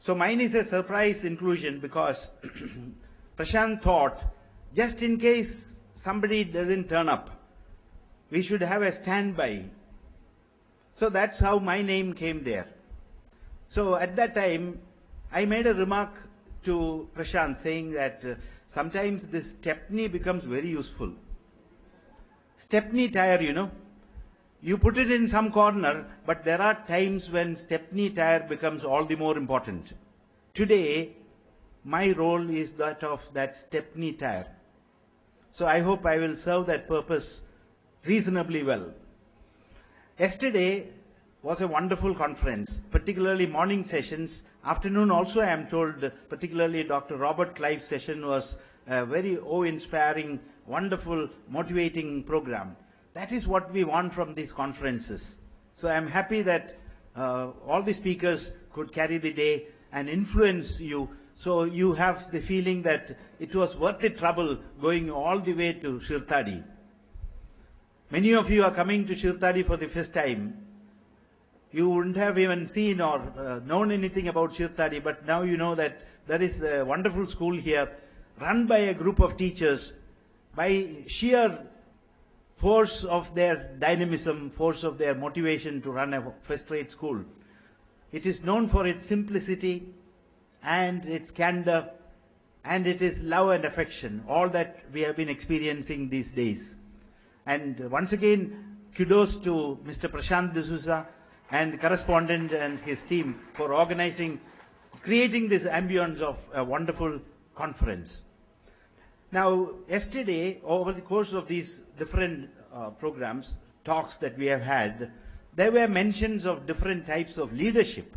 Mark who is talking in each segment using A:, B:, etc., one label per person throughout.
A: So mine is a surprise inclusion because Prashant thought, just in case somebody doesn't turn up, we should have a standby. So that's how my name came there. So at that time, I made a remark to Prashant saying that sometimes this stepney becomes very useful. Stepney tire, you know, you put it in some corner, but there are times when stepney tire becomes all the more important. Today, my role is that of that stepney tire. So I hope I will serve that purpose reasonably well. Yesterday was a wonderful conference, particularly morning sessions. Afternoon also, I am told, particularly Dr. Robert Clive's session was a very awe-inspiring, wonderful, motivating program. That is what we want from these conferences. So I am happy that all the speakers could carry the day and influence you, so you have the feeling that it was worth the trouble going all the way to Shirthady. Many of you are coming to Shirthady for the first time. You wouldn't have even seen or known anything about Shirthady, but now you know that there is a wonderful school here, run by a group of teachers, by sheer force of their dynamism, force of their motivation to run a first-rate school. It is known for its simplicity and its candor, and it is love and affection, all that we have been experiencing these days. And once again, kudos to Mr. Prashant D'Souza and the correspondent and his team for organizing, creating this ambience of a wonderful conference. Now, yesterday, over the course of these different programs, talks that we have had, there were mentions of different types of leadership.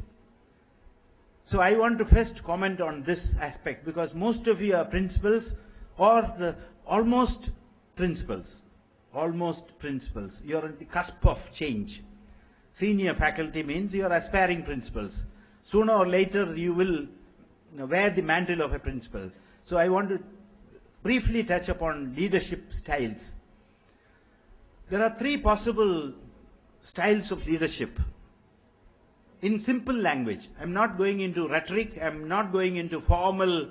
A: So I want to first comment on this aspect, because most of you are principals or almost principals. Almost principals. You are on the cusp of change. Senior faculty means you are aspiring principals. Sooner or later you will wear the mantle of a principal. So I want to briefly touch upon leadership styles. There are three possible styles of leadership. In simple language, I'm not going into rhetoric, I'm not going into formal,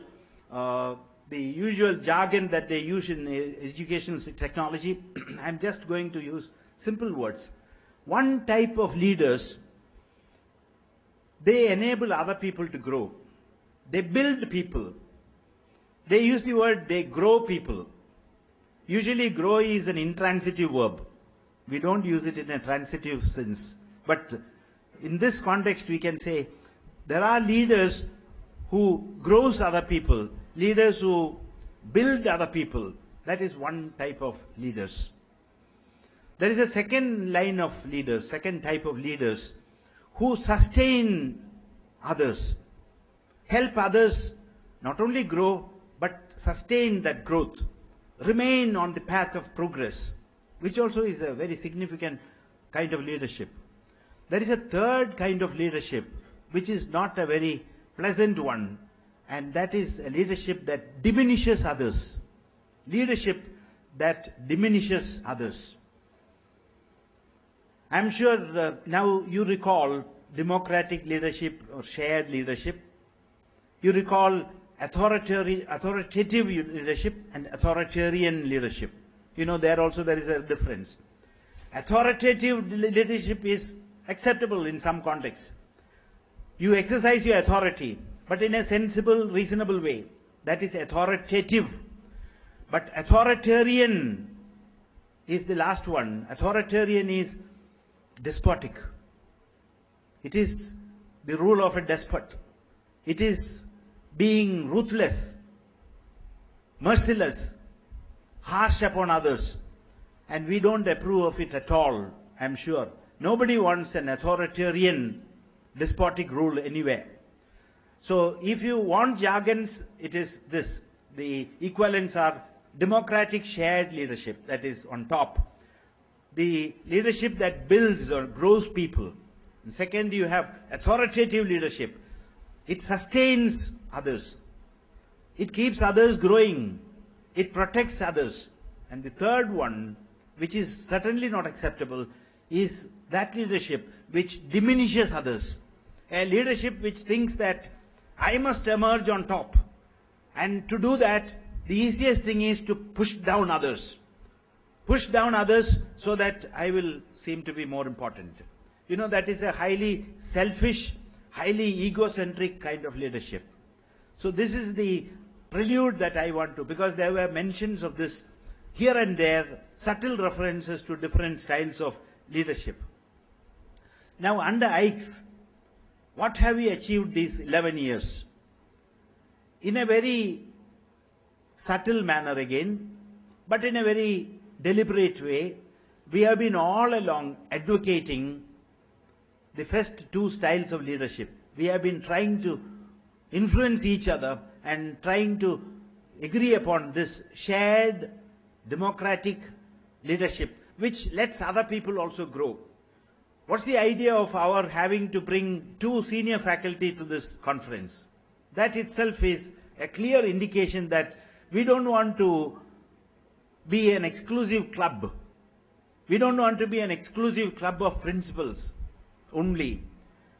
A: the usual jargon that they use in educational technology. I'm just going to use simple words. One type of leaders, they enable other people to grow. They build people. They use the word, they grow people. Usually grow is an intransitive verb. We don't use it in a transitive sense. But in this context, we can say there are leaders who grows other people, leaders who build other people. That is one type of leaders. There is a second line of leaders, second type of leaders who sustain others, help others not only grow, but sustain that growth, remain on the path of progress, which also is a very significant kind of leadership. There is a third kind of leadership, which is not a very pleasant one, and that is a leadership that diminishes others. Leadership that diminishes others. I'm sure now you recall democratic leadership or shared leadership. You recall authoritative leadership and authoritarian leadership. You know, there also there is a difference. Authoritative leadership is acceptable in some contexts. You exercise your authority, but in a sensible, reasonable way. That is authoritative. But authoritarian is the last one. Authoritarian is despotic. It is the rule of a despot. It is being ruthless, merciless, harsh upon others. And we don't approve of it at all, I'm sure. Nobody wants an authoritarian, despotic rule anywhere. So if you want jargons, it is this. The equivalents are democratic shared leadership, that is on top. The leadership that builds or grows people. And second, you have authoritative leadership. It sustains others. It keeps others growing. It protects others. And the third one, which is certainly not acceptable, is that leadership which diminishes others. A leadership which thinks that I must emerge on top. And to do that, the easiest thing is to push down others. Push down others so that I will seem to be more important. You know, that is a highly selfish, highly egocentric kind of leadership. So this is the prelude that I want to, because there were mentions of this here and there, subtle references to different styles of leadership. Now under AICS, what have we achieved these 11 years? In a very subtle manner again, but in a very deliberate way, we have been all along advocating the first two styles of leadership. We have been trying to influence each other and trying to agree upon this shared democratic leadership, which lets other people also grow. What's the idea of our having to bring two senior faculty to this conference? That itself is a clear indication that we don't want to be an exclusive club. We don't want to be an exclusive club of principals only.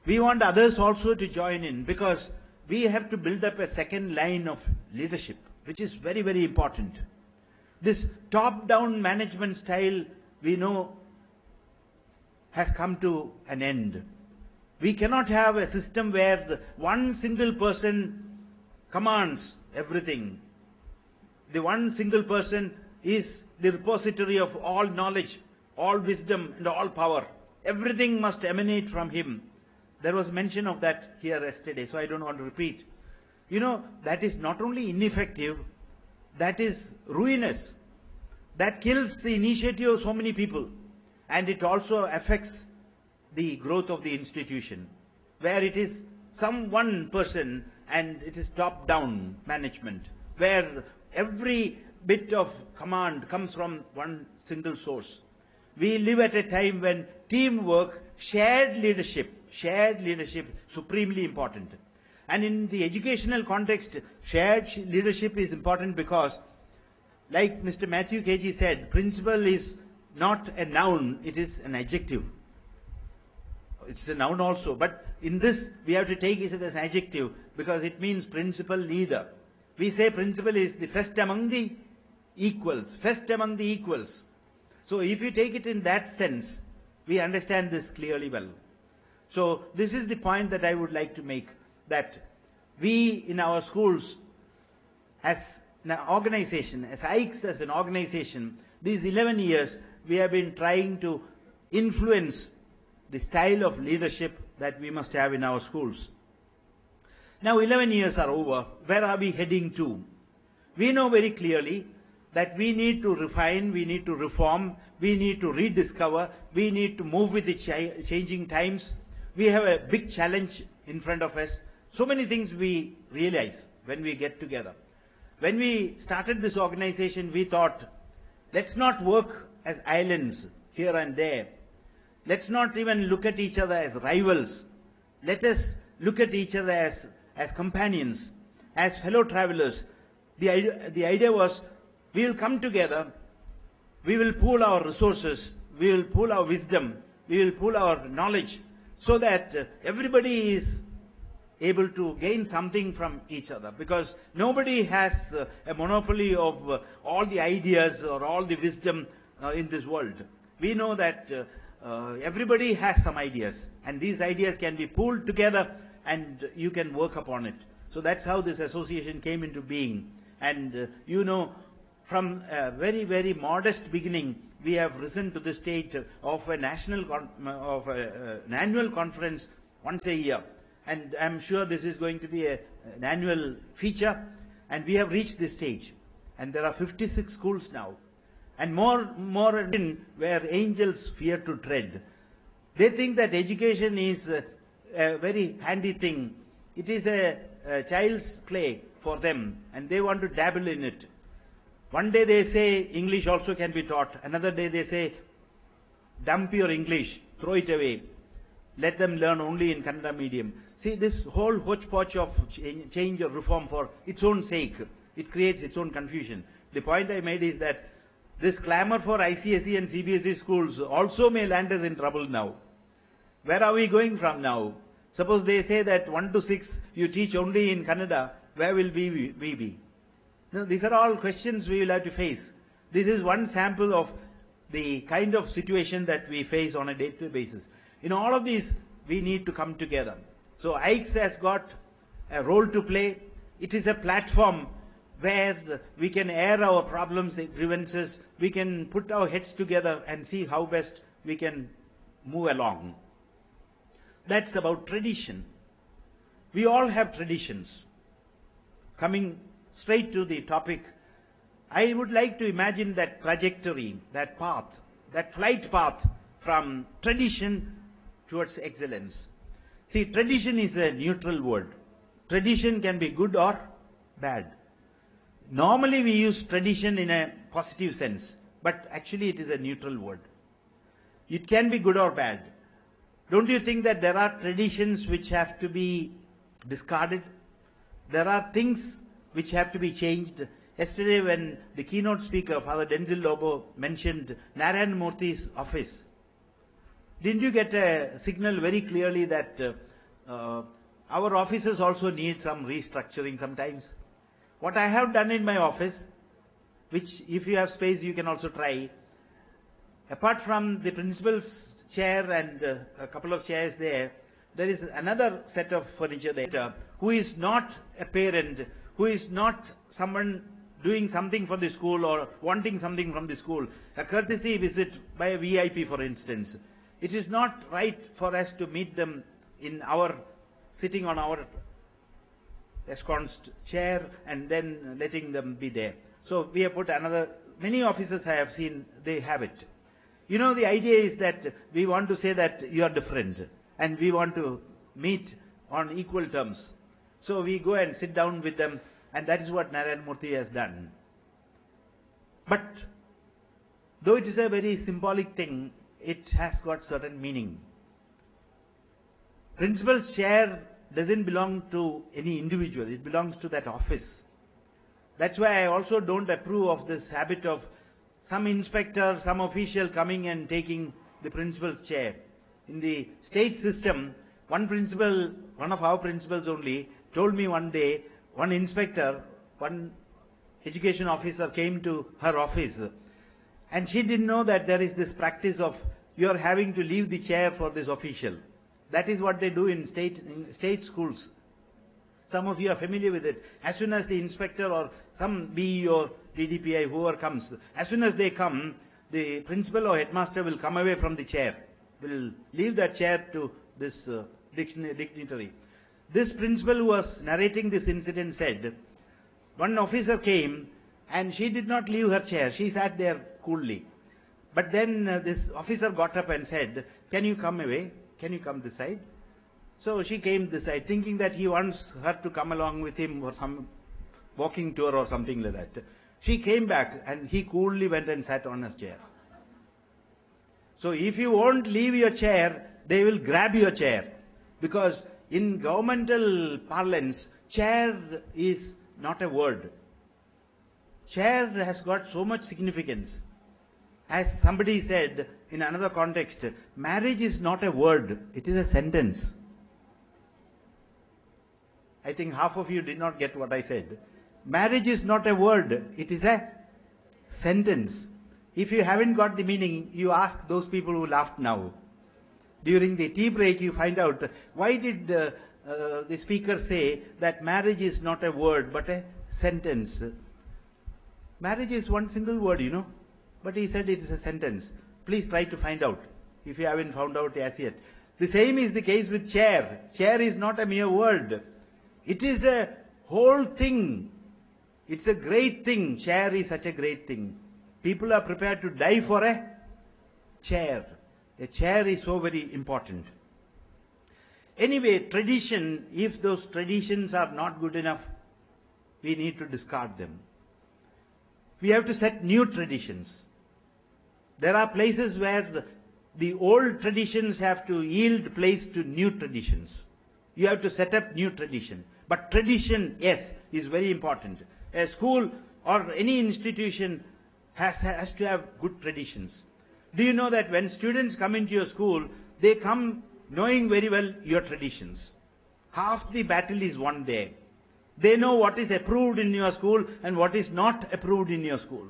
A: We want others also to join in, because we have to build up a second line of leadership, which is very, very important. This top-down management style, we know, has come to an end. We cannot have a system where one single person commands everything. The one single person is the repository of all knowledge, all wisdom, and all power. Everything must emanate from him. There was mention of that here yesterday, so I don't want to repeat. You know, that is not only ineffective, that is ruinous. That kills the initiative of so many people. And it also affects the growth of the institution, where it is some one person and it is top-down management, where every bit of command comes from one single source. We live at a time when teamwork, shared leadership, supremely important. And in the educational context, shared leadership is important because, like Mr. Mathew KG said, principal is not a noun, it is an adjective. It's a noun also, but in this we have to take it as an adjective because it means principal leader. We say principal is the first among the equals, first among the equals. So if you take it in that sense, we understand this clearly well. So this is the point that I would like to make, that we in our schools as an organization, as AICS as an organization, these 11 years we have been trying to influence the style of leadership that we must have in our schools. Now 11 years are over. Where are we heading to? We know very clearly that we need to refine, we need to reform, we need to rediscover, we need to move with the changing times. We have a big challenge in front of us. So many things we realize when we get together. When we started this organization, we thought, let's not work as islands here and there. Let's not even look at each other as rivals. Let us look at each other as companions, as fellow travelers. The idea was, we will come together, we will pool our resources, we will pool our wisdom, we will pool our knowledge, so that everybody is able to gain something from each other, because nobody has a monopoly of all the ideas or all the wisdom in this world. We know that everybody has some ideas, and these ideas can be pooled together and you can work upon it. So that's how this association came into being. And you know, from a very, very modest beginning, we have risen to the stage of an annual conference once a year. And I'm sure this is going to be an annual feature, and we have reached this stage. And there are 56 schools now. And more where angels fear to tread. They think that education is a very handy thing. It is a child's play for them, and they want to dabble in it. One day they say English also can be taught. Another day they say, dump your English, throw it away. Let them learn only in Kannada medium. See, this whole hodgepodge of change or reform for its own sake, it creates its own confusion. The point I made is that this clamor for ICSE and CBSE schools also may land us in trouble now. Where are we going from now? Suppose they say that 1 to 6 you teach only in Kannada, where will we be? No, these are all questions we will have to face. This is one sample of the kind of situation that we face on a day-to-day basis. In all of these, we need to come together. So AICS has got a role to play. It is a platform where we can air our problems, grievances, we can put our heads together and see how best we can move along. That's about tradition. We all have traditions. Coming straight to the topic, I would like to imagine that trajectory, that path, that flight path from tradition towards excellence. See, tradition is a neutral word. Tradition can be good or bad. Normally we use tradition in a positive sense, but actually it is a neutral word. It can be good or bad. Don't you think that there are traditions which have to be discarded? There are things which have to be changed. Yesterday when the keynote speaker, Father Denzil Lobo, mentioned Narayan Murthy's office, didn't you get a signal very clearly that our offices also need some restructuring sometimes? What I have done in my office, which if you have space you can also try, apart from the principal's chair and a couple of chairs there, there is another set of furniture there, who is not a parent, who is not someone doing something for the school or wanting something from the school, a courtesy visit by a VIP for instance. It is not right for us to meet them in our, sitting on our ensconced chair and then letting them be there. So we have put another, many offices I have seen, they have it. You know, the idea is that we want to say that you are different and we want to meet on equal terms. So we go and sit down with them, and that is what Narayan Murthy has done. But though it is a very symbolic thing, it has got certain meaning. Principal's chair doesn't belong to any individual, it belongs to that office. That's why I also don't approve of this habit of some inspector, some official coming and taking the principal's chair. In the state system, one principal, one of our principals only, told me one day, one inspector, one education officer came to her office and she didn't know that there is this practice of you are having to leave the chair for this official. That is what they do in state schools. Some of you are familiar with it. As soon as the inspector or some BE or DDPI, whoever comes, as soon as they come, the principal or headmaster will come away from the chair, will leave that chair to this dignitary. This principal who was narrating this incident said, one officer came and she did not leave her chair. She sat there coolly. But then this officer got up and said, can you come away? Can you come this side? So she came this side, thinking that he wants her to come along with him for some walking tour or something like that. She came back and he coolly went and sat on her chair. So if you won't leave your chair, they will grab your chair. Because in governmental parlance, chair is not a word. Chair has got so much significance. As somebody said in another context, marriage is not a word, it is a sentence. I think half of you did not get what I said. Marriage is not a word, it is a sentence. If you haven't got the meaning, you ask those people who laughed now. During the tea break, you find out, why did the speaker say that marriage is not a word but a sentence? Marriage is one single word, you know. But he said it is a sentence. Please try to find out, if you haven't found out as yet. The same is the case with chair. Chair is not a mere word. It is a whole thing. It's a great thing. Chair is such a great thing. People are prepared to die for a chair. A chair is so very important. Anyway, tradition, if those traditions are not good enough, we need to discard them. We have to set new traditions. There are places where the old traditions have to yield place to new traditions. You have to set up new tradition. But tradition, yes, is very important. A school or any institution has to have good traditions. Do you know that when students come into your school, they come knowing very well your traditions. Half the battle is won there. They know what is approved in your school and what is not approved in your school.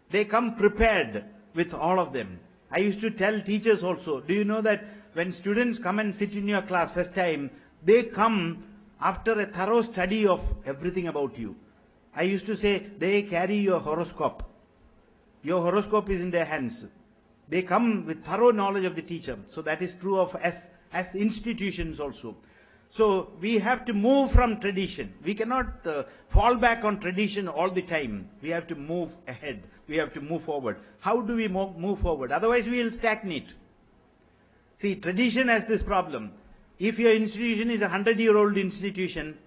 A: They come prepared with all of them. I used to tell teachers also, do you know that when students come and sit in your class first time, they come after a thorough study of everything about you. I used to say, they carry your horoscope. Your horoscope is in their hands. They come with thorough knowledge of the teacher. So that is true of us as institutions also. So we have to move from tradition. We cannot fall back on tradition all the time. We have to move ahead. We have to move forward. How do we move forward? Otherwise we will stagnate. See, tradition has this problem. If your institution is a 100-year-old institution,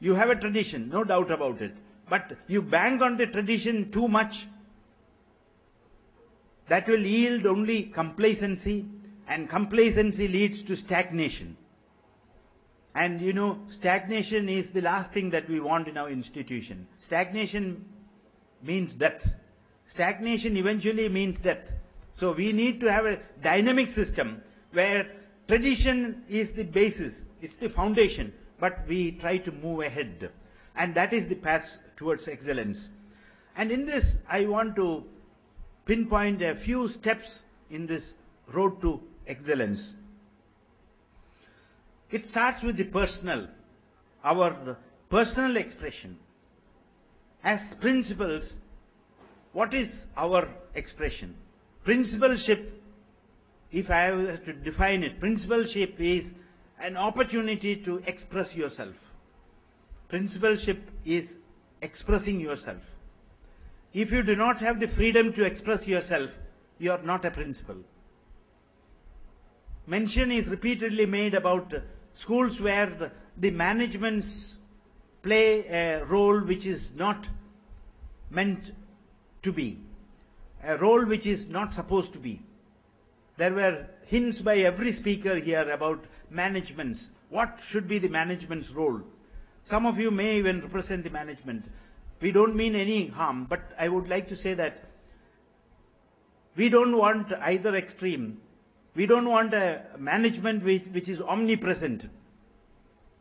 A: you have a tradition, no doubt about it. But you bang on the tradition too much, that will yield only complacency, and complacency leads to stagnation. And you know, stagnation is the last thing that we want in our institution. Stagnation means death. Stagnation eventually means death. So we need to have a dynamic system where tradition is the basis, it's the foundation, but we try to move ahead. And that is the path towards excellence. And in this, I want to pinpoint a few steps in this road to excellence. It starts with the personal, our personal expression. As principals, what is our expression? Principalship, if I have to define it, principalship is an opportunity to express yourself. Principalship is expressing yourself. If you do not have the freedom to express yourself, you are not a principal. Mention is repeatedly made about schools where the managements play a role which is not meant to be, a role which is not supposed to be. There were hints by every speaker here about managements. What should be the management's role? Some of you may even represent the management. We don't mean any harm, but I would like to say that we don't want either extreme. We don't want a management which is omnipresent.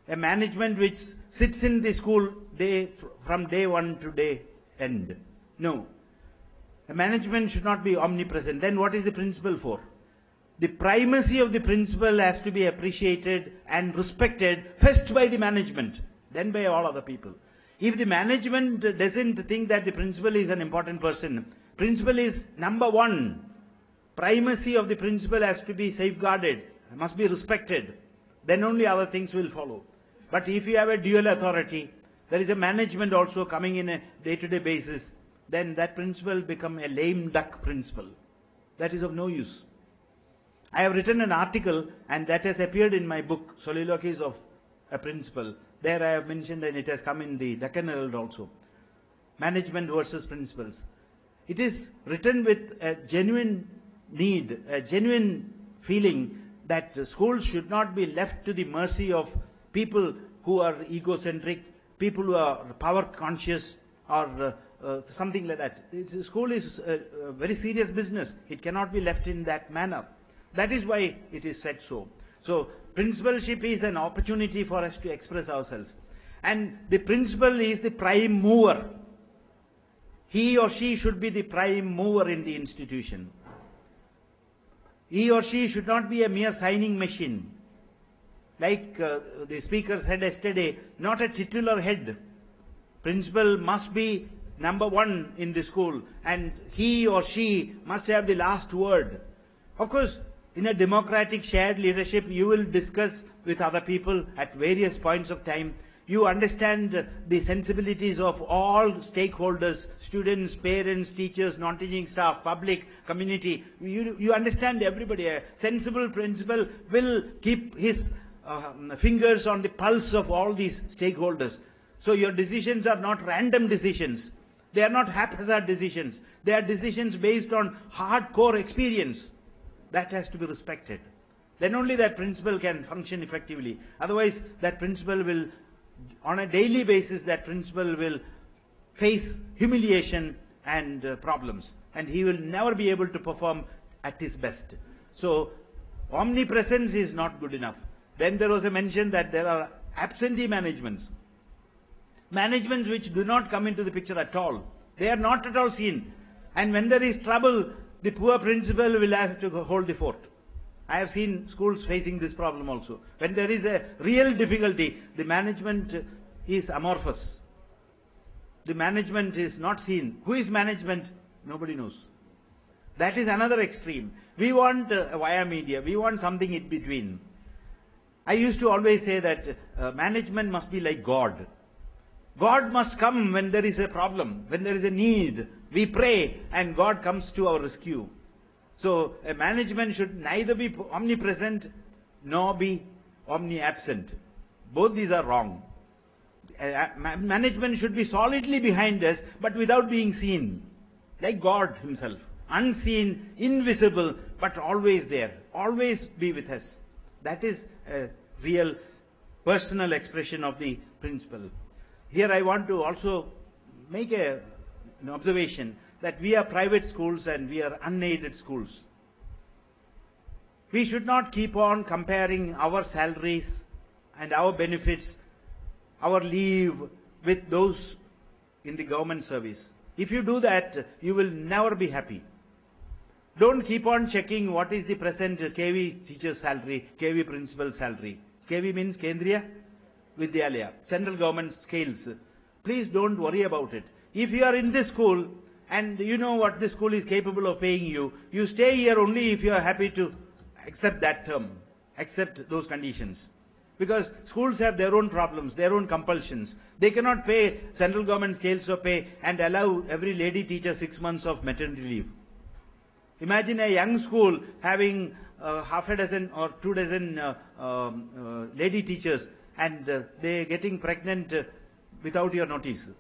A: A management which sits in the school from day one to day end. No. A management should not be omnipresent. Then what is the principal for? The primacy of the principal has to be appreciated and respected first by the management, then by all other people. If the management doesn't think that the principal is an important person, principal is number one. Primacy of the principal has to be safeguarded, must be respected. Then only other things will follow. But if you have a dual authority, there is a management also coming in a day-to-day basis, then that principal become a lame duck principal. That is of no use. I have written an article, and that has appeared in my book, Soliloquies of a Principal. There I have mentioned, and it has come in the Deccan Herald also. Management versus principals. It is written with a genuine need, a genuine feeling that schools should not be left to the mercy of people who are egocentric, people who are power conscious, or something like that. The school is a very serious business. It cannot be left in that manner. That is why it is said so. So, principalship is an opportunity for us to express ourselves. And the principal is the prime mover. He or she should be the prime mover in the institution. He or she should not be a mere signing machine. Like the speaker said yesterday, not a titular head. Principal must be number one in the school, and he or she must have the last word. Of course, in a democratic shared leadership, you will discuss with other people at various points of time. You understand the sensibilities of all stakeholders, students, parents, teachers, non-teaching staff, public, community. You understand everybody. A sensible principal will keep his fingers on the pulse of all these stakeholders. So your decisions are not random decisions. They are not haphazard decisions. They are decisions based on hardcore experience. That has to be respected. Then only that principal can function effectively. Otherwise, that principal will, on a daily basis, that principal will face humiliation and problems. And he will never be able to perform at his best. So, Omnipresence is not good enough. Then there was a mention that there are absentee managements. Managements which do not come into the picture at all. They are not at all seen. And when there is trouble, the poor principal will have to hold the fort. I have seen schools facing this problem also. When there is a real difficulty, the management is amorphous. The management is not seen. Who is management? Nobody knows. That is another extreme. We want via media, we want something in between. I used to always say that management must be like God. God must come when there is a problem, when there is a need. We pray and God comes to our rescue. So a management should neither be omnipresent nor be omni-absent. Both these are wrong. Management should be solidly behind us, but without being seen. Like God himself. Unseen, invisible, but always there. Always be with us. That is a real personal expression of the principle. Here I want to also make an observation that we are private schools and we are unaided schools. We should not keep on comparing our salaries and our benefits, our leave with those in the government service. If you do that, you will never be happy. Don't keep on checking what is the present KV teacher's salary, KV principal salary. KV means Kendriya Vidyalaya, central government scales. Please don't worry about it. If you are in this school and you know what this school is capable of paying you, you stay here only if you are happy to accept that term, accept those conditions. Because schools have their own problems, their own compulsions. They cannot pay central government scales of pay and allow every lady teacher 6 months of maternity leave. Imagine a young school having half a dozen or 2 dozen lady teachers and they getting pregnant without your notice,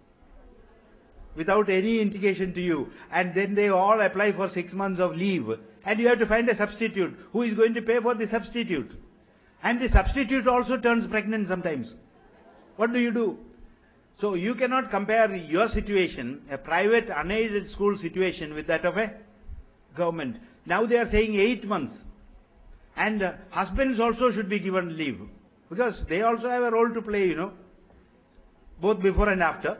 A: without any indication to you, and then they all apply for 6 months of leave and you have to find a substitute. Who is going to pay for the substitute? And the substitute also turns pregnant sometimes. What do you do? So you cannot compare your situation, a private unaided school situation, with that of a government. Now they are saying 8 months. And husbands also should be given leave. Because they also have a role to play, both before and after.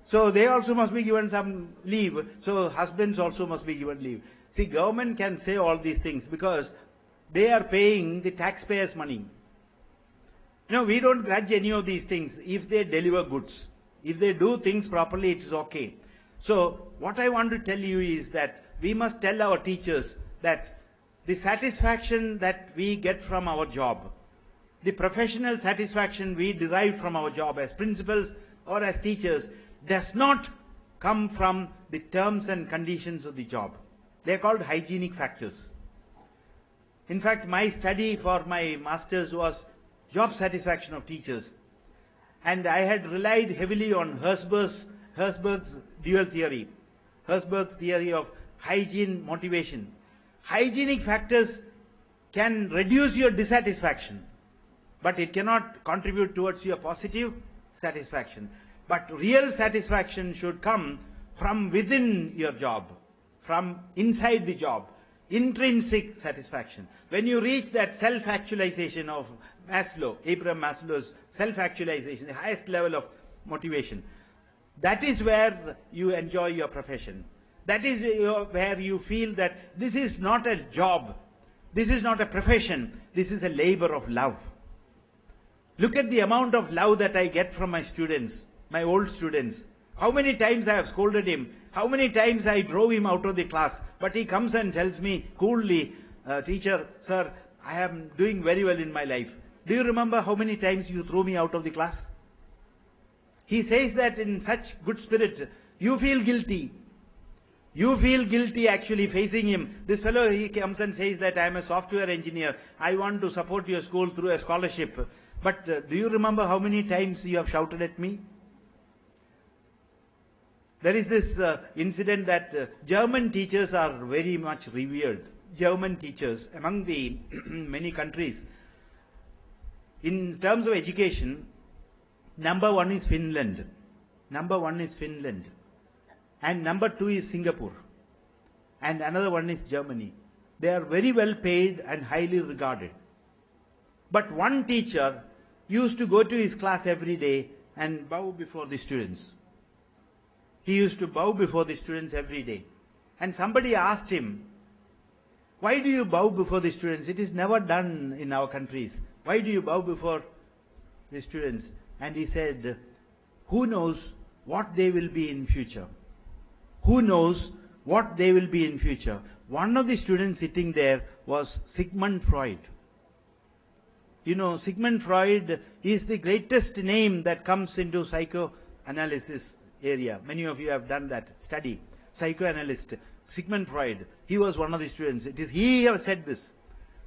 A: So they also must be given some leave. So husbands also must be given leave. See, government can say all these things because they are paying the taxpayers' money. We don't grudge any of these things if they deliver goods. If they do things properly, it is okay. So what I want to tell you is that we must tell our teachers that the satisfaction that we get from our job, the professional satisfaction we derive from our job as principals or as teachers, does not come from the terms and conditions of the job. They are called hygienic factors. In fact, my study for my master's was job satisfaction of teachers. And I had relied heavily on Herzberg's dual theory, Herzberg's theory of hygiene motivation. Hygienic factors can reduce your dissatisfaction, but it cannot contribute towards your positive satisfaction. But real satisfaction should come from within your job, from inside the job, intrinsic satisfaction. When you reach that self-actualization of Maslow, Abraham Maslow's self-actualization, the highest level of motivation, that is where you enjoy your profession. That is where you feel that this is not a job, this is not a profession, this is a labor of love. Look at the amount of love that I get from my students, my old students. How many times I have scolded him, how many times I drove him out of the class, but he comes and tells me coolly, teacher, sir, I am doing very well in my life. Do you remember how many times you threw me out of the class? He says that in such good spirit. You feel guilty. You feel guilty actually facing him. This fellow, he comes and says that I am a software engineer. I want to support your school through a scholarship. But do you remember how many times you have shouted at me? There is this incident that German teachers are very much revered. German teachers among the many countries. In terms of education, number 1 is Finland. Number 1 is Finland. And number 2 is Singapore. And another one is Germany. They are very well paid and highly regarded. But one teacher used to go to his class every day and bow before the students. He used to bow before the students every day. And somebody asked him, why do you bow before the students? It is never done in our countries. Why do you bow before the students? And he said, who knows what they will be in future? Who knows what they will be in future? One of the students sitting there was Sigmund Freud. You know, Sigmund Freud is the greatest name that comes into psychoanalysis area. Many of you have done that study. Psychoanalyst, Sigmund Freud. He was one of the students. It is he who said this.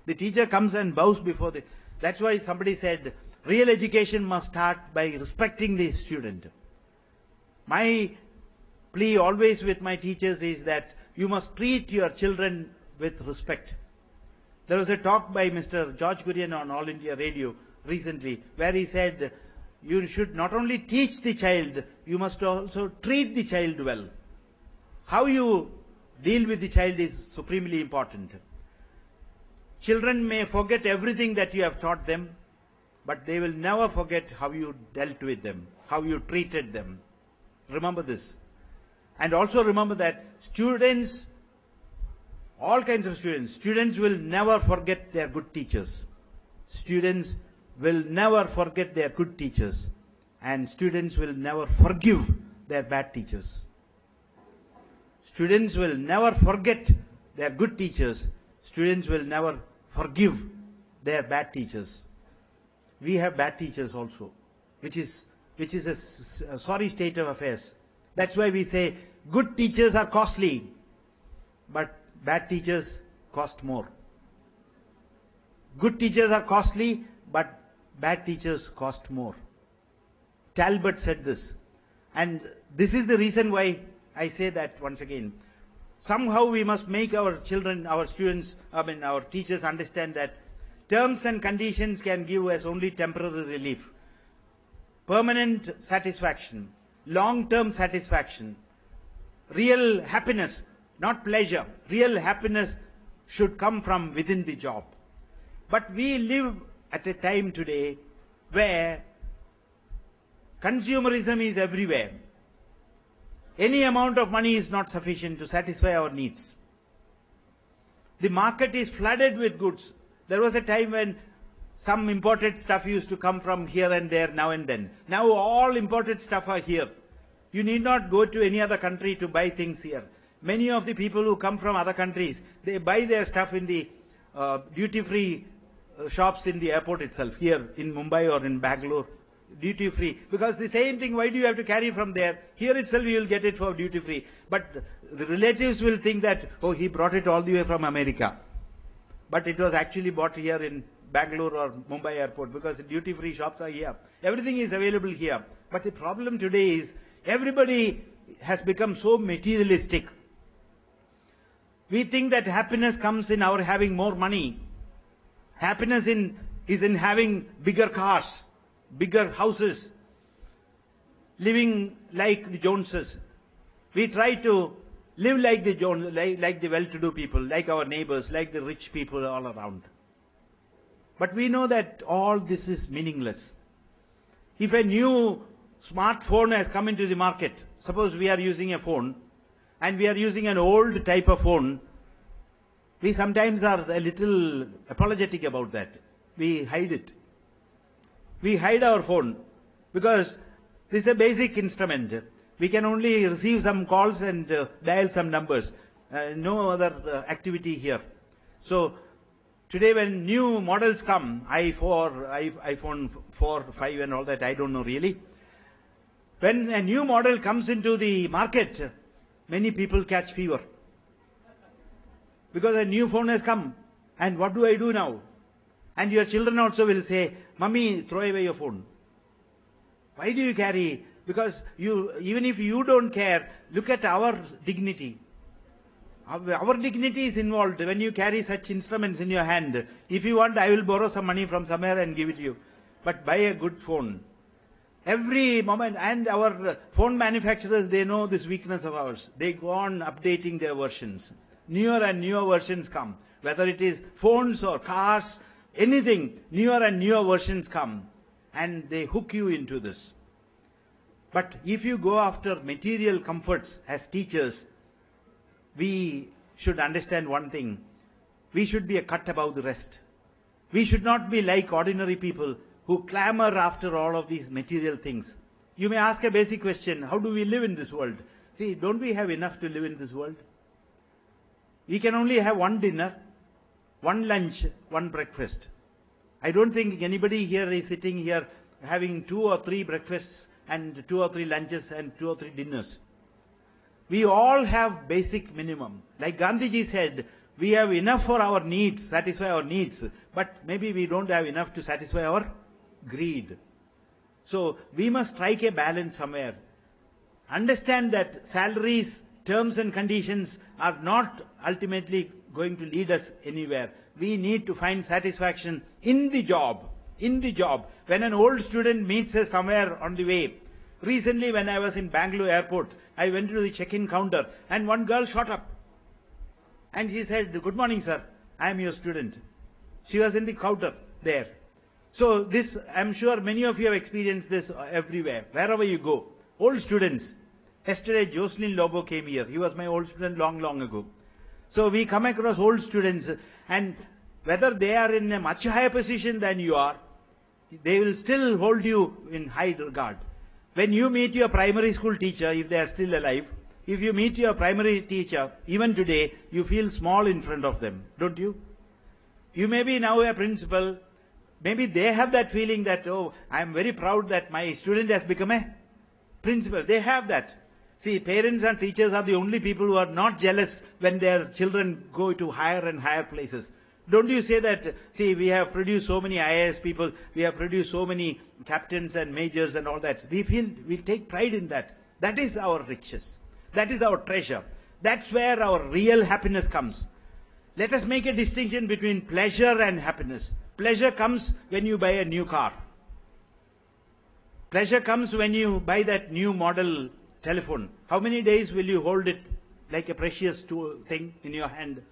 A: The teacher comes and bows before the... That's why somebody said, real education must start by respecting the student. My plea always with my teachers is that you must treat your children with respect. There was a talk by Mr. George Kurian on All India Radio recently, where he said, you should not only teach the child, you must also treat the child well. How you deal with the child is supremely important. Children may forget everything that you have taught them, but they will never forget how you dealt with them, how you treated them. Remember this. And also remember that students, all kinds of students will never forget their good teachers. Students will never forget their good teachers. And students will never forgive their bad teachers. Students will never forget their good teachers. Students will never forgive their bad teachers. We have bad teachers also, which is a sorry state of affairs. That's why we say good teachers are costly, but bad teachers cost more. Good teachers are costly, but bad teachers cost more. Talbot said this. And this is the reason why I say that once again. Somehow we must make our children, our students, our teachers understand that terms and conditions can give us only temporary relief. Permanent satisfaction, long-term satisfaction, real happiness, not pleasure, real happiness should come from within the job. But we live at a time today where consumerism is everywhere. Any amount of money is not sufficient to satisfy our needs. The market is flooded with goods. There was a time when some imported stuff used to come from here and there now and then. Now all imported stuff are here. You need not go to any other country to buy things here. Many of the people who come from other countries, they buy their stuff in the duty-free shops in the airport itself, here in Mumbai or in Bangalore, duty-free. Because the same thing, why do you have to carry from there? Here itself you will get it for duty-free. But the relatives will think that, oh, he brought it all the way from America. But it was actually bought here in Bangalore or Mumbai airport, because the duty-free shops are here. Everything is available here. But the problem today is everybody has become so materialistic. We think that happiness comes in our having more money. Happiness is in having bigger cars, bigger houses, living like the Joneses. We try to live like the Jones, like the well-to-do people, like our neighbors, like the rich people all around. But we know that all this is meaningless. If a new smartphone has come into the market, suppose we are using a phone, and we are using an old type of phone, we sometimes are a little apologetic about that. We hide it. We hide our phone because this is a basic instrument. We can only receive some calls and dial some numbers. No other activity here. So today when new models come, iPhone 4, 5 and all that, I don't know really. When a new model comes into the market, many people catch fever. Because a new phone has come. And what do I do now? And your children also will say, Mummy, throw away your phone. Why do you carry? Because even if you don't care, look at our dignity. Our dignity is involved when you carry such instruments in your hand. If you want, I will borrow some money from somewhere and give it to you. But buy a good phone. Every moment, and our phone manufacturers, they know this weakness of ours. They go on updating their versions. Newer and newer versions come. whether it is phones or cars, anything, newer and newer versions come and they hook you into this. But if you go after material comforts as teachers, we should understand one thing. We should be a cut above the rest. We should not be like ordinary people who clamor after all of these material things. You may ask a basic question, how do we live in this world? See, don't we have enough to live in this world? We can only have one dinner, one lunch, one breakfast. I don't think anybody here is sitting here having 2 or 3 breakfasts and 2 or 3 lunches and 2 or 3 dinners. We all have basic minimum. Like Gandhiji said, we have enough for our needs, satisfy our needs, but maybe we don't have enough to satisfy our greed. So we must strike a balance somewhere. Understand that salaries, terms and conditions are not ultimately going to lead us anywhere. We need to find satisfaction in the job. In the job. When an old student meets us somewhere on the way, recently when I was in Bangalore airport, I went to the check-in counter and one girl shot up. And she said, "Good morning, sir. I am your student." She was in the counter there. So this, I'm sure many of you have experienced this everywhere, wherever you go. Old students. Yesterday, Jocelyn Lobo came here. He was my old student long, long ago. So we come across old students, and whether they are in a much higher position than you are, they will still hold you in high regard. When you meet your primary school teacher, if they are still alive, if you meet your primary teacher, even today, you feel small in front of them, don't you? You may be now a principal. Maybe they have that feeling that, oh, I am very proud that my student has become a principal. They have that. See, parents and teachers are the only people who are not jealous when their children go to higher and higher places. Don't you say that, see, we have produced so many IAS people, we have produced so many captains and majors and all that. We take pride in that. That is our riches. That is our treasure. That's where our real happiness comes. Let us make a distinction between pleasure and happiness. Pleasure comes when you buy a new car. Pleasure comes when you buy that new model telephone. How many days will you hold it like a precious thing in your hand?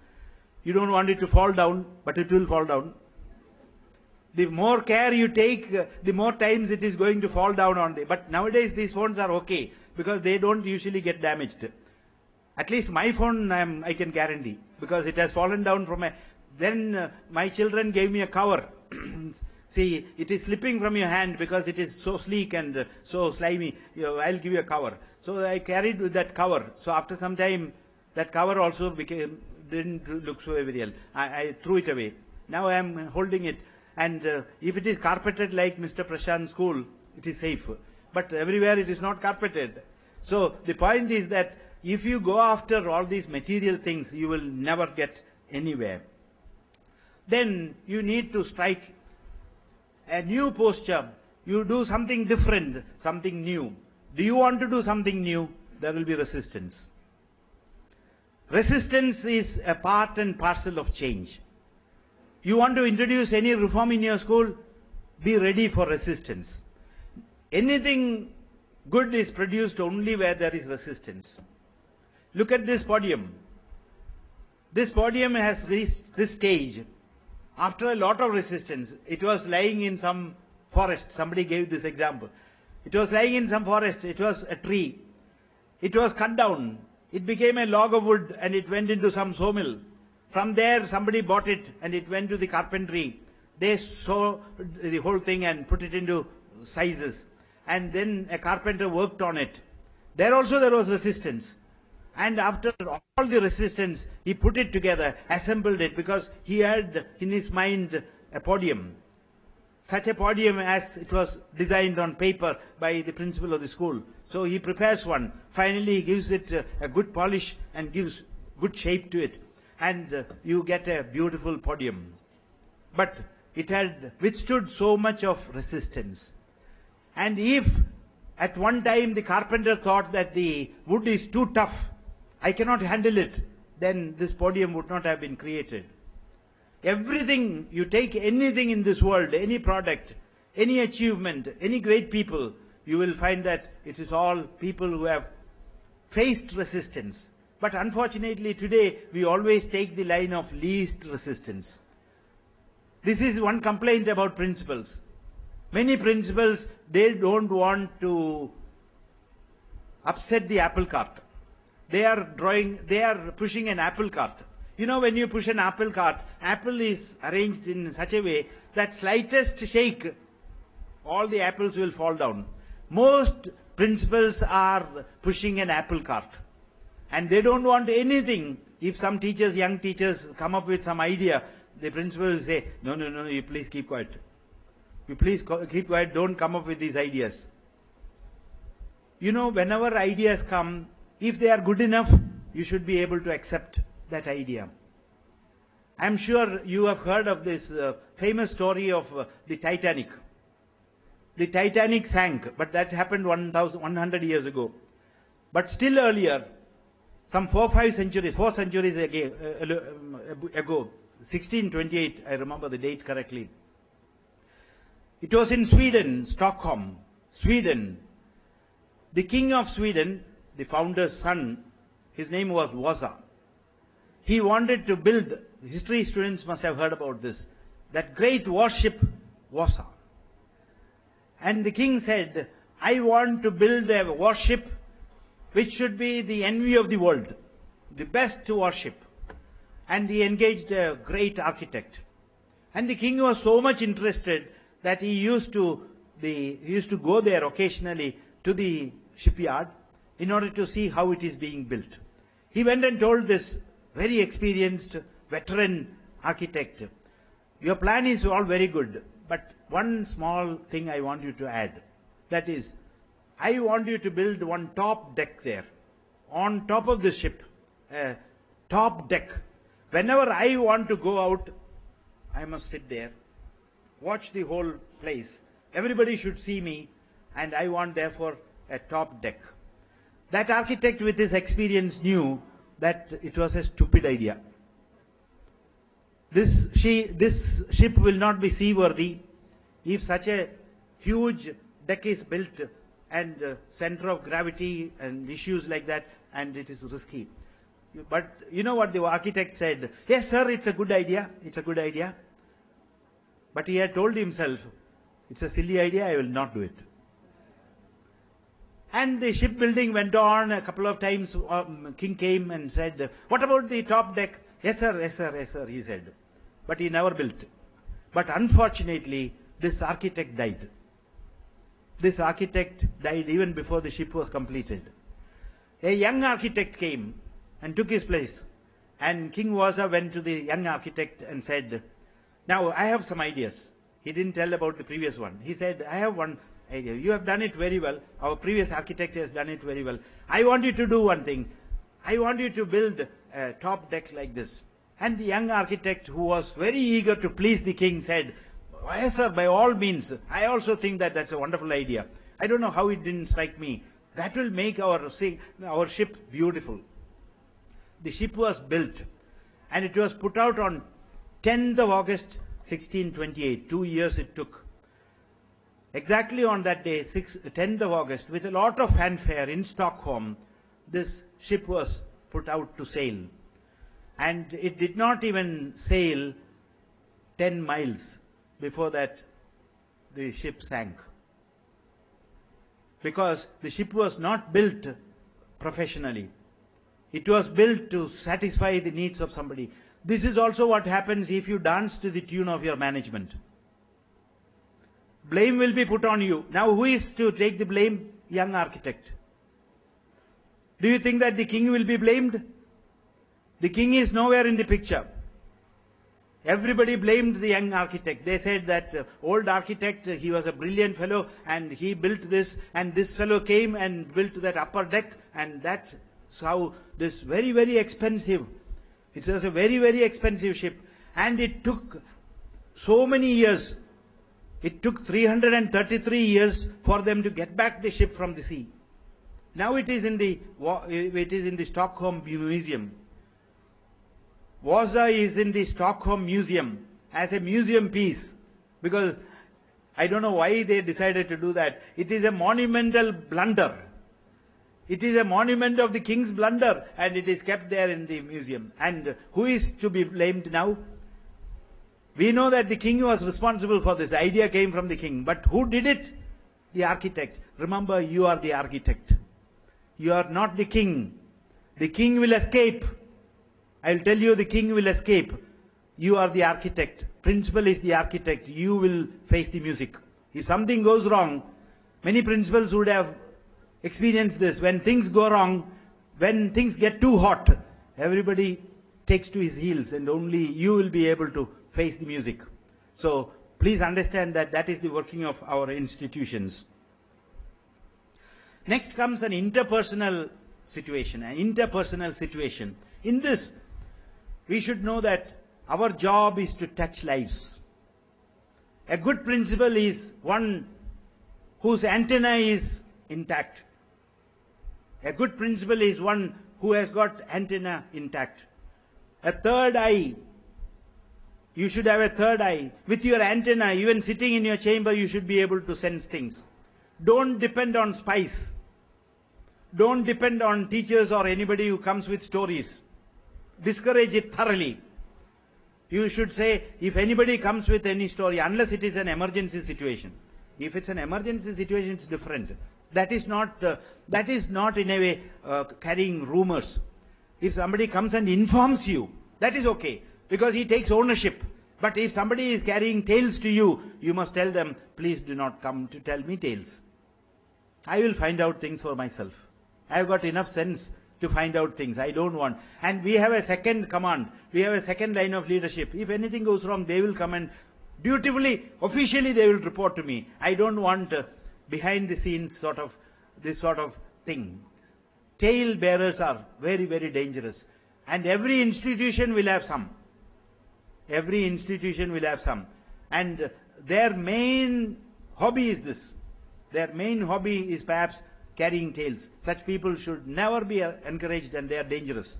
A: You don't want it to fall down, but it will fall down. The more care you take, the more times it is going to fall down on the. But nowadays these phones are okay because they don't usually get damaged. At least my phone I can guarantee because it has fallen down from a. Then my children gave me a cover. See, it is slipping from your hand because it is so sleek and so slimy. I'll give you a cover. So I carried with that cover. So after some time, that cover also didn't look so very real. I threw it away. Now I am holding it. And if it is carpeted like Mr. Prashant's school, it is safe. But everywhere it is not carpeted. So the point is that if you go after all these material things, you will never get anywhere. Then you need to strike a new posture. You do something different, something new. Do you want to do something new? There will be resistance. Resistance is a part and parcel of change. You want to introduce any reform in your school? Be ready for resistance. Anything good is produced only where there is resistance. Look at this podium. This podium has reached this stage after a lot of resistance. It was lying in some forest. Somebody gave this example. It was lying in some forest. It was a tree. It was cut down. It became a log of wood and it went into some sawmill. From there somebody bought it and it went to the carpentry. They saw the whole thing and put it into sizes. And then a carpenter worked on it. There also there was resistance. And after all the resistance, he put it together, assembled it, because he had in his mind a podium. Such a podium as it was designed on paper by the principal of the school. So he prepares one. Finally, he gives it a good polish and gives good shape to it. And you get a beautiful podium. But it had withstood so much of resistance. And if at one time the carpenter thought that the wood is too tough, I cannot handle it, then this podium would not have been created. Everything, you take anything in this world, any product, any achievement, any great people, you will find that it is all people who have faced resistance. But unfortunately today we always take the line of least resistance. This is one complaint about principals. Many principals, they don't want to upset the apple cart. They are pushing an apple cart. You know, when you push an apple cart, apple is arranged in such a way that slightest shake, all the apples will fall down. Most principals are pushing an apple cart. And they don't want anything. If some teachers, young teachers, come up with some idea, the principal will say, no, you please keep quiet. You please keep quiet, don't come up with these ideas. You know, whenever ideas come, if they are good enough, you should be able to accept that idea. I'm sure you have heard of this famous story of the Titanic. The Titanic sank, but that happened 100 years ago. But still earlier, some 4 centuries ago, 1628, I remember the date correctly. It was in Sweden, Stockholm, Sweden. The king of Sweden, the founder's son, his name was Vasa. He wanted to build, history students must have heard about this, that great warship Vasa. And the king said, I want to build a warship which should be the envy of the world, the best warship. And he engaged a great architect. And the king was so much interested that he used to go there occasionally to the shipyard in order to see how it is being built. He went and told this very experienced veteran architect, your plan is all very good, but one small thing I want you to add. That is, I want you to build one top deck there, on top of the ship, a top deck. Whenever I want to go out, I must sit there, watch the whole place. Everybody should see me, and I want therefore a top deck. That architect with his experience knew that it was a stupid idea. This ship will not be seaworthy if such a huge deck is built and center of gravity and issues like that, and it is risky. But you know what the architect said? Yes, sir, it's a good idea. It's a good idea. But he had told himself, it's a silly idea, I will not do it. And the shipbuilding went on a couple of times. King came and said, what about the top deck? Yes, sir, he said. But he never built. But unfortunately, this architect died. This architect died even before the ship was completed. A young architect came and took his place. And King Vasa went to the young architect and said, now I have some ideas. He didn't tell about the previous one. He said, I have one idea. You have done it very well. Our previous architect has done it very well. I want you to do one thing. I want you to build a top deck like this. And the young architect, who was very eager to please the king, said, yes, sir, by all means. I also think that that's a wonderful idea. I don't know how it didn't strike me. That will make our ship beautiful. The ship was built, and it was put out on 10th of August, 1628. 2 years it took. Exactly on that day, 10th of August, with a lot of fanfare in Stockholm, this ship was put out to sail. And it did not even sail 10 miles before that the ship sank. Because the ship was not built professionally. It was built to satisfy the needs of somebody. This is also what happens if you dance to the tune of your management. Blame will be put on you. Now who is to take the blame? Young architect. Do you think that the king will be blamed? The king is nowhere in the picture. Everybody blamed the young architect. They said that old architect, he was a brilliant fellow and he built this, and this fellow came and built that upper deck, and that's how this very, very expensive, it was a very, very expensive ship, and it took so many years. It took 333 years for them to get back the ship from the sea. Now it is in the Stockholm Museum. Vasa is in the Stockholm Museum as a museum piece, because I don't know why they decided to do that. It is a monumental blunder. It is a monument of the king's blunder, and it is kept there in the museum. And who is to be blamed now? We know that the king was responsible for this. The idea came from the king. But who did it? The architect. Remember, you are the architect. You are not the king. The king will escape. I'll tell you, the king will escape. You are the architect. Principal is the architect. You will face the music. If something goes wrong, many principals would have experienced this. When things go wrong, when things get too hot, everybody takes to his heels and only you will be able to face the music. So please understand that that is the working of our institutions. Next comes an interpersonal situation. In this, we should know that our job is to touch lives. A good principal is one whose antenna is intact. A good principal is one who has got antenna intact. A third eye. You should have a third eye. With your antenna, even sitting in your chamber, you should be able to sense things. Don't depend on spies. Don't depend on teachers or anybody who comes with stories. Discourage it thoroughly. You should say, if anybody comes with any story, unless it is an emergency situation. If it's an emergency situation, it's different. That is not in a way carrying rumors. If somebody comes and informs you, that is okay, because he takes ownership. But if somebody is carrying tales to you, you must tell them, please do not come to tell me tales. I will find out things for myself. I have got enough sense to find out things. I don't want. And we have a second command. We have a second line of leadership. If anything goes wrong, they will come and dutifully, officially they will report to me. I don't want behind the scenes this sort of thing. Tale bearers are very, very dangerous. And every institution will have some. Every institution will have some. And their main hobby is this. Their main hobby is perhaps carrying tales. Such people should never be encouraged, and they are dangerous.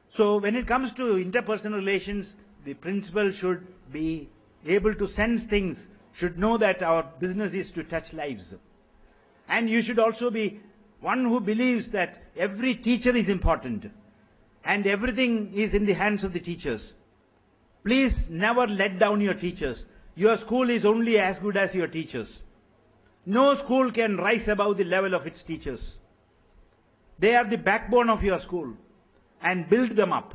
A: So when it comes to interpersonal relations, the principal should be able to sense things, should know that our business is to touch lives. And you should also be one who believes that every teacher is important and everything is in the hands of the teachers. Please never let down your teachers. Your school is only as good as your teachers. No school can rise above the level of its teachers. They are the backbone of your school, and build them up.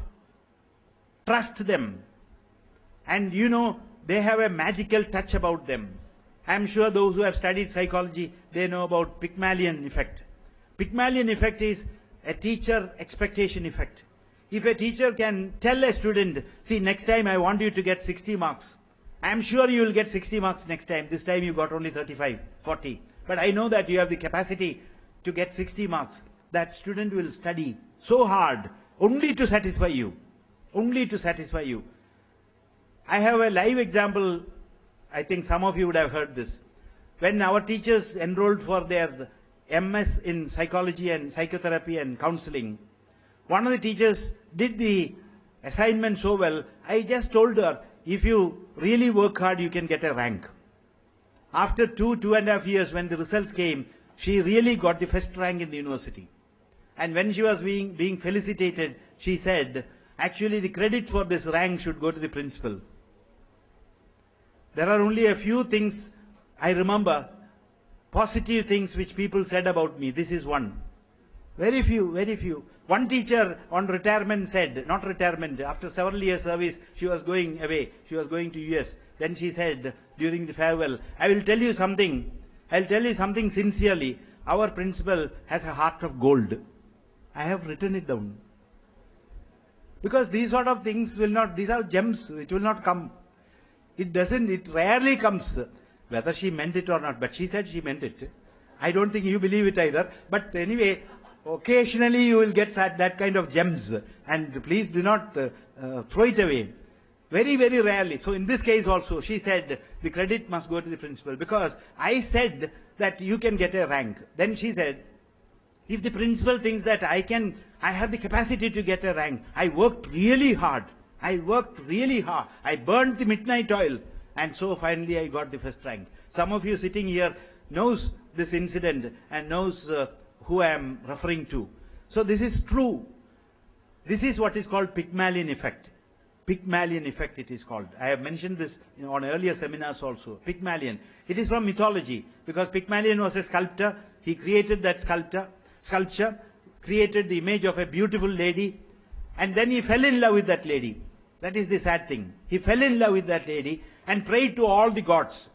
A: Trust them. And you know, they have a magical touch about them. I am sure those who have studied psychology, they know about Pygmalion effect. Pygmalion effect is a teacher expectation effect. If a teacher can tell a student, see, next time I want you to get 60 marks. I am sure you will get 60 marks next time. This time you got only 35, 40. But I know that you have the capacity to get 60 marks. That student will study so hard only to satisfy you. Only to satisfy you. I have a live example. I think some of you would have heard this. When our teachers enrolled for their MS in psychology and psychotherapy and counseling, one of the teachers did the assignment so well, I just told her, if you really work hard, you can get a rank. After 2.5 years, when the results came, she really got the first rank in the university. And when she was being felicitated, she said, actually the credit for this rank should go to the principal. There are only a few things I remember, positive things which people said about me. This is one. Very few, very few. One teacher on retirement said, not retirement, after several years service, she was going away. She was going to US. Then she said during the farewell, I will tell you something. I'll tell you something sincerely. Our principal has a heart of gold. I have written it down. Because these sort of things will not, these are gems, it will not come. It rarely comes, whether she meant it or not, but she said she meant it. I don't think you believe it either. But anyway, occasionally you will get that kind of gems, and please do not throw it away. Very, very rarely. So in this case also, she said the credit must go to the principal, because I said that you can get a rank. Then she said, if the principal thinks that I have the capacity to get a rank, I worked really hard. I burned the midnight oil, and so finally I got the first rank. Some of you sitting here knows this incident and knows who I am referring to. So this is true. This is what is called Pygmalion effect. Pygmalion effect it is called. I have mentioned this on earlier seminars also. Pygmalion. It is from mythology, because Pygmalion was a sculptor. He created that sculpture, created the image of a beautiful lady, and then he fell in love with that lady. That is the sad thing. He fell in love with that lady and prayed to all the gods,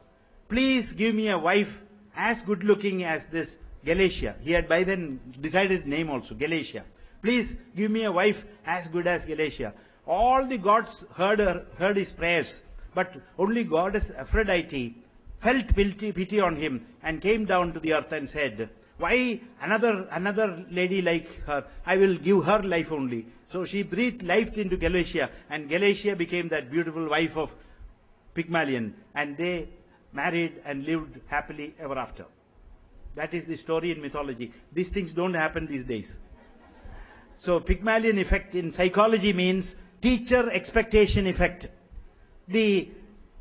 A: please give me a wife as good looking as this Galatia. He had by then decided name also, Galatia. Please give me a wife as good as Galatia. All the gods heard his prayers, but only goddess Aphrodite felt pity on him and came down to the earth and said, why another lady like her? I will give her life only. So she breathed life into Galatia, and Galatia became that beautiful wife of Pygmalion, and they married and lived happily ever after. That is the story in mythology. These things don't happen these days. So Pygmalion effect in psychology means teacher expectation effect. The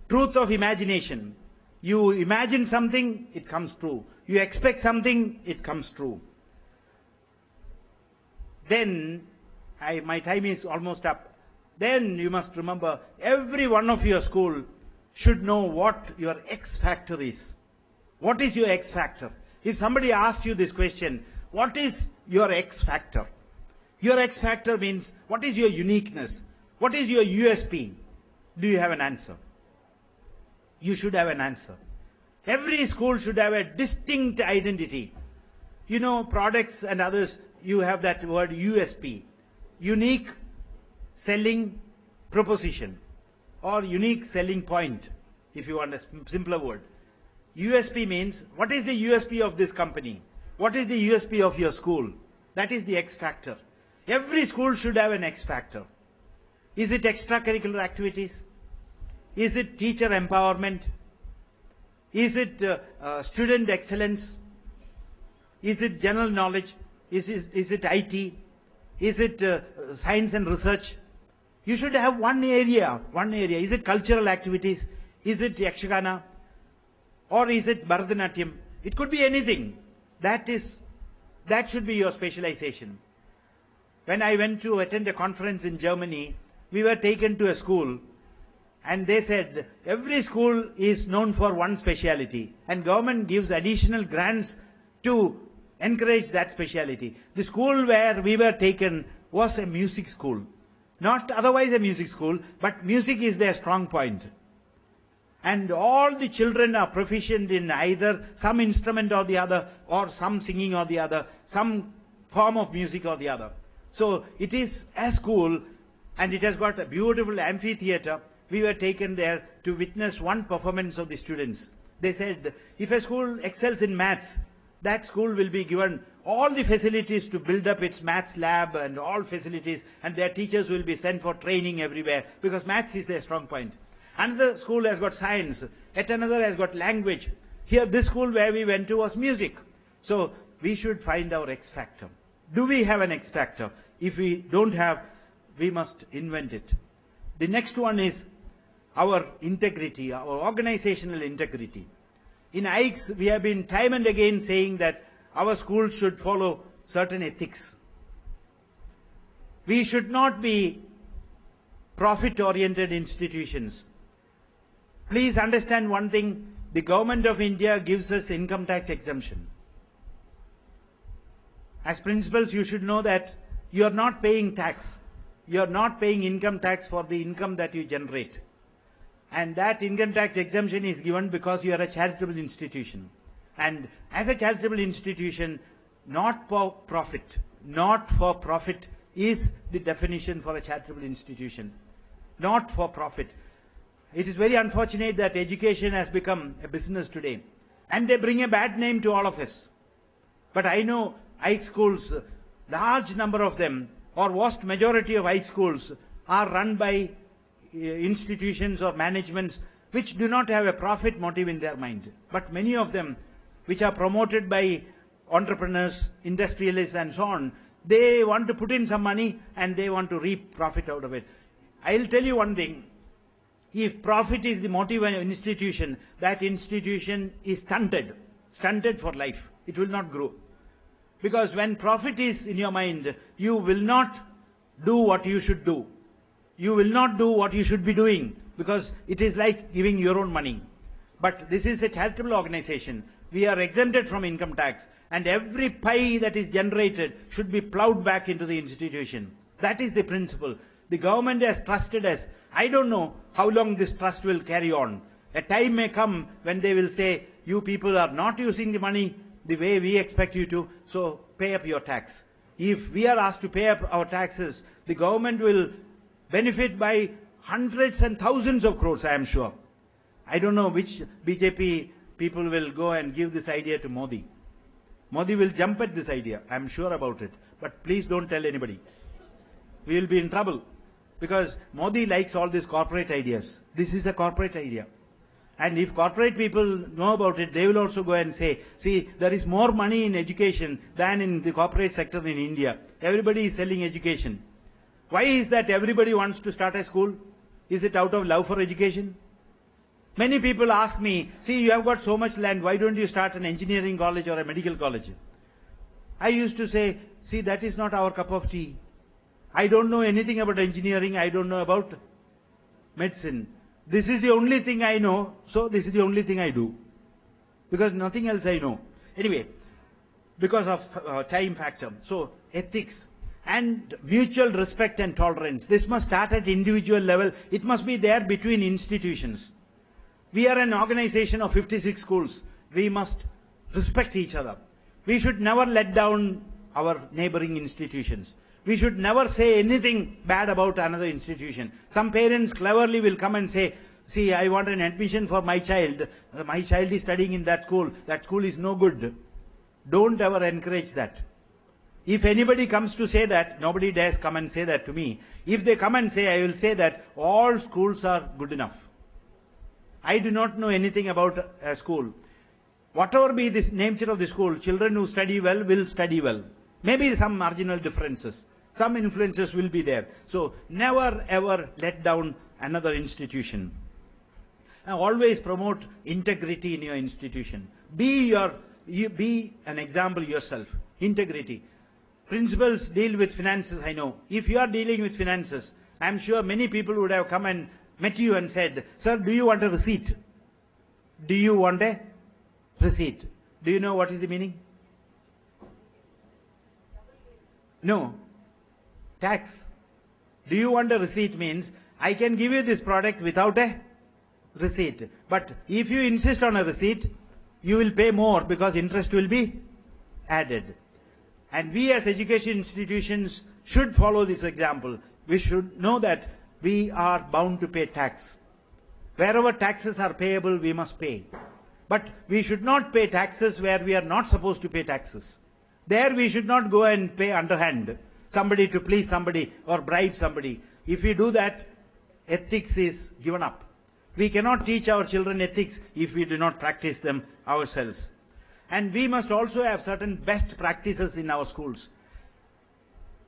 A: truth of imagination. You imagine something, it comes true. You expect something, it comes true. Then, my time is almost up. Then you must remember, every one of your school should know what your X factor is. What is your X factor? If somebody asks you this question, what is your X factor? Your X factor means, what is your uniqueness? What is your USP? Do you have an answer? You should have an answer. Every school should have a distinct identity. You know, products and others, you have that word USP. Unique selling proposition, or unique selling point, if you want a simpler word. USP means, what is the USP of this company? What is the USP of your school? That is the X factor. Every school should have an X factor. Is it extracurricular activities? Is it teacher empowerment? Is it student excellence? Is it general knowledge? Is it IT? Is it science and research? You should have one area. Is it cultural activities? Is it Yakshagana? Or is it Bharatanatyam? It could be anything. That should be your specialization. When I went to attend a conference in Germany, we were taken to a school, and they said, every school is known for one speciality, and government gives additional grants to encourage that speciality. The school where we were taken was a music school. Not otherwise a music school, but music is their strong point. And all the children are proficient in either some instrument or the other, or some singing or the other, some form of music or the other. So it is a school, and it has got a beautiful amphitheater. We were taken there to witness one performance of the students. They said, if a school excels in maths, that school will be given all the facilities to build up its maths lab and all facilities, and their teachers will be sent for training everywhere, because maths is their strong point. Another school has got science, yet another has got language. Here, this school where we went to was music. So we should find our X factor. Do we have an X factor? If we don't have, we must invent it. The next one is our integrity, our organizational integrity. In AICS, we have been time and again saying that our schools should follow certain ethics. We should not be profit-oriented institutions. Please understand one thing, the government of India gives us income tax exemption. As principals, you should know that you are not paying tax. You are not paying income tax for the income that you generate. And that income tax exemption is given because you are a charitable institution. And as a charitable institution, not for profit is the definition for a charitable institution. Not for profit. It is very unfortunate that education has become a business today. And they bring a bad name to all of us. But I know AICS schools, large number of them, or vast majority of AICS schools, are run by institutions or managements which do not have a profit motive in their mind. But many of them, which are promoted by entrepreneurs, industrialists and so on, they want to put in some money and they want to reap profit out of it. I'll tell you one thing. If profit is the motive of an institution, that institution is stunted for life. It will not grow. Because when profit is in your mind, you will not do what you should do. You will not do what you should be doing, because it is like giving your own money. But this is a charitable organization. We are exempted from income tax, and every pie that is generated should be plowed back into the institution. That is the principle. The government has trusted us. I don't know how long this trust will carry on. A time may come when they will say, you people are not using the money the way we expect you to, so pay up your tax. If we are asked to pay up our taxes, the government will benefit by hundreds and thousands of crores, I am sure. I don't know which BJP people will go and give this idea to Modi. Modi will jump at this idea, I am sure about it. But please don't tell anybody. We will be in trouble, because Modi likes all these corporate ideas. This is a corporate idea. And if corporate people know about it, they will also go and say, see, there is more money in education than in the corporate sector in India. Everybody is selling education. Why is that everybody wants to start a school? Is it out of love for education? Many people ask me, see, you have got so much land, why don't you start an engineering college or a medical college? I used to say, see, that is not our cup of tea. I don't know anything about engineering, I don't know about medicine. This is the only thing I know, so this is the only thing I do. Because nothing else I know. Anyway, because of time factor. So, ethics and mutual respect and tolerance. This must start at individual level. It must be there between institutions. We are an organization of 56 schools. We must respect each other. We should never let down our neighboring institutions. We should never say anything bad about another institution. Some parents cleverly will come and say, see, I want an admission for my child. My child is studying in that school. That school is no good. Don't ever encourage that. If anybody comes to say that, nobody dares come and say that to me. If they come and say, I will say that all schools are good enough. I do not know anything about a school. Whatever be the nature of the school, children who study well will study well. Maybe some marginal differences. Some influences will be there. So never ever let down another institution. And always promote integrity in your institution. Be an example yourself. Integrity. Principals deal with finances, I know. If you are dealing with finances, I am sure many people would have come and met you and said, sir, do you want a receipt? Do you want a receipt? Do you know what is the meaning? No. Tax. Do you want a receipt means, I can give you this product without a receipt. But if you insist on a receipt, you will pay more because interest will be added. And we as education institutions should follow this example. We should know that we are bound to pay tax. Wherever taxes are payable, we must pay. But we should not pay taxes where we are not supposed to pay taxes. There we should not go and pay underhand, somebody to please somebody or bribe somebody. If we do that, ethics is given up. We cannot teach our children ethics if we do not practice them ourselves. And we must also have certain best practices in our schools.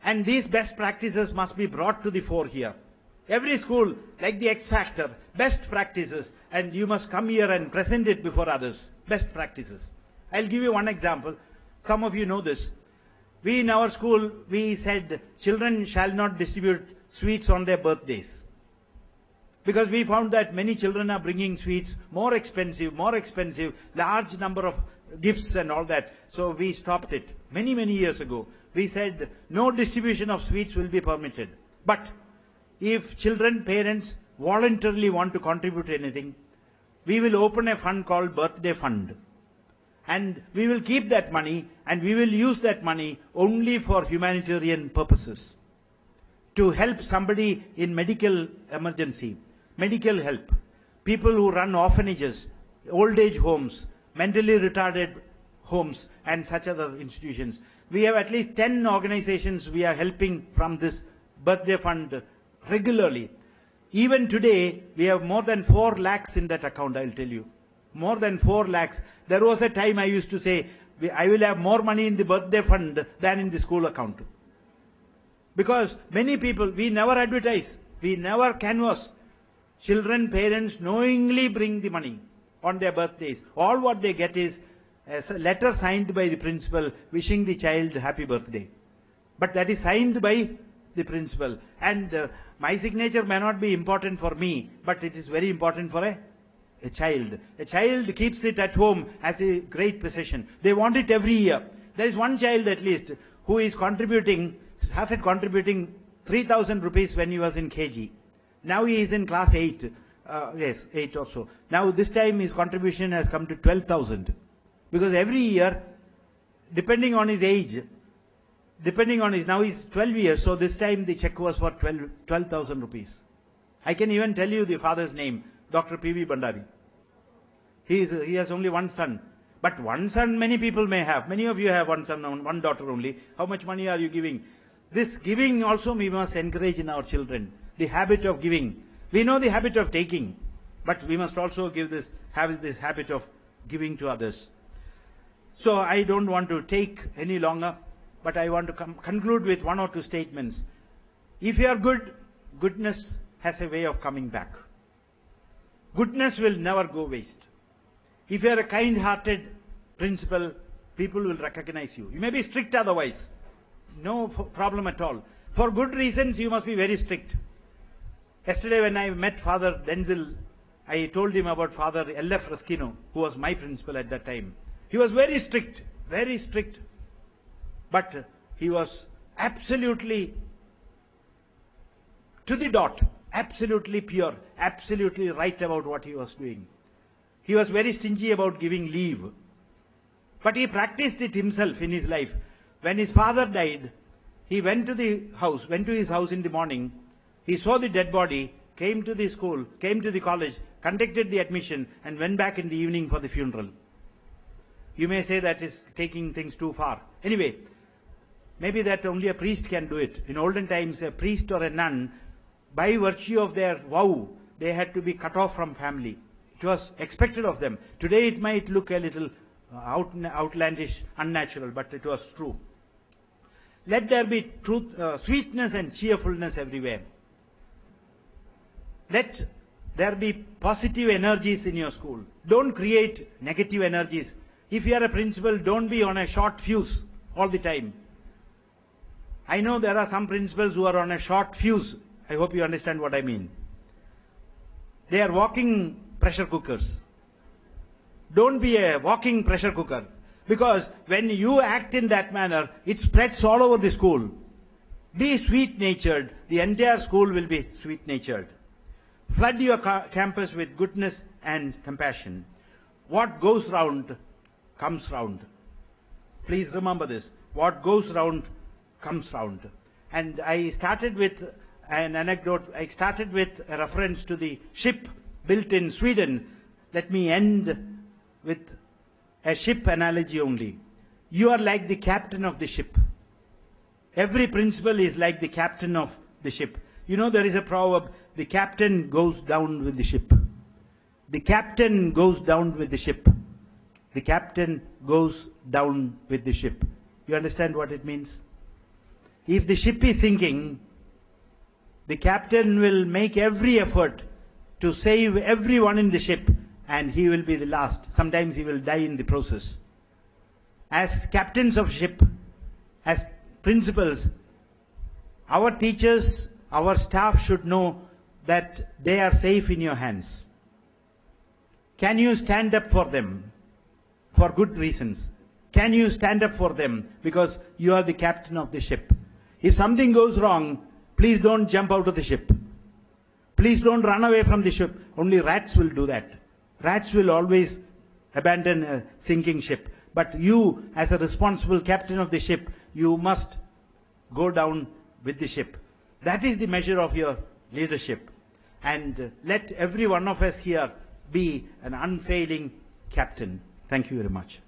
A: And these best practices must be brought to the fore here. Every school, like the X Factor, best practices, and you must come here and present it before others. Best practices. I'll give you one example. Some of you know this. We in our school, we said children shall not distribute sweets on their birthdays. Because we found that many children are bringing sweets, more expensive, large number of gifts and all that. So we stopped it many, many years ago. We said no distribution of sweets will be permitted. But if children, parents voluntarily want to contribute anything, we will open a fund called Birthday Fund. And we will keep that money and we will use that money only for humanitarian purposes. To help somebody in medical emergency, medical help, people who run orphanages, old age homes, mentally retarded homes and such other institutions. We have at least 10 organizations we are helping from this birthday fund regularly. Even today, we have more than 4 lakhs in that account, I'll tell you. More than 4 lakhs. There was a time I used to say, I will have more money in the birthday fund than in the school account. Because many people, we never advertise, we never canvass. Children, parents knowingly bring the money on their birthdays. All what they get is a letter signed by the principal wishing the child happy birthday. But that is signed by the principal. And my signature may not be important for me, but it is very important for a child. A child keeps it at home as a great possession. They want it every year. There is one child at least who is started contributing 3,000 rupees when he was in KG. Now he is in class 8. Yes, 8 or so. Now this time his contribution has come to 12,000. Because every year, depending on his age, now he's 12 years, so this time the check was for 12,000 rupees. I can even tell you the father's name, Dr. P.V. Bandari. He has only one son. But one son many people may have. Many of you have one son, one daughter only. How much money are you giving? This giving also we must encourage in our children. The habit of giving. We know the habit of taking, but we must also have this habit of giving to others. So I don't want to take any longer, but I want to conclude with one or two statements. If you are good, goodness has a way of coming back. Goodness will never go waste. If you are a kind-hearted principal, people will recognize you. You may be strict otherwise. No problem at all. For good reasons, you must be very strict. Yesterday when I met Father Denzel, I told him about Father L.F. Raskino, who was my principal at that time. He was very strict, but he was absolutely to the dot, absolutely pure, absolutely right about what he was doing. He was very stingy about giving leave, but he practiced it himself in his life. When his father died, he went to his house in the morning. He saw the dead body, came to the school, came to the college, conducted the admission, and went back in the evening for the funeral. You may say that is taking things too far. Anyway, maybe that only a priest can do it. In olden times, a priest or a nun, by virtue of their vow, they had to be cut off from family. It was expected of them. Today it might look a little outlandish, unnatural, but it was true. Let there be truth, sweetness and cheerfulness everywhere. Let there be positive energies in your school. Don't create negative energies. If you are a principal, don't be on a short fuse all the time. I know there are some principals who are on a short fuse. I hope you understand what I mean. They are walking pressure cookers. Don't be a walking pressure cooker. Because when you act in that manner, it spreads all over the school. Be sweet-natured. The entire school will be sweet-natured. Flood your campus with goodness and compassion. What goes round comes round. Please remember this. What goes round comes round. And I started with an anecdote. I started with a reference to the ship built in Sweden. Let me end with a ship analogy only. You are like the captain of the ship. Every principal is like the captain of the ship. You know, there is a proverb, the captain goes down with the ship. The captain goes down with the ship. The captain goes down with the ship. You understand what it means? If the ship is sinking, the captain will make every effort to save everyone in the ship, and he will be the last. Sometimes he will die in the process. As captains of ship, as principals, our teachers, our staff should know that they are safe in your hands. Can you stand up for them for good reasons? Can you stand up for them because you are the captain of the ship? If something goes wrong, please don't jump out of the ship. Please don't run away from the ship. Only rats will do that. Rats will always abandon a sinking ship. But you, as a responsible captain of the ship, you must go down with the ship. That is the measure of your leadership. And let every one of us here be an unfailing captain. Thank you very much.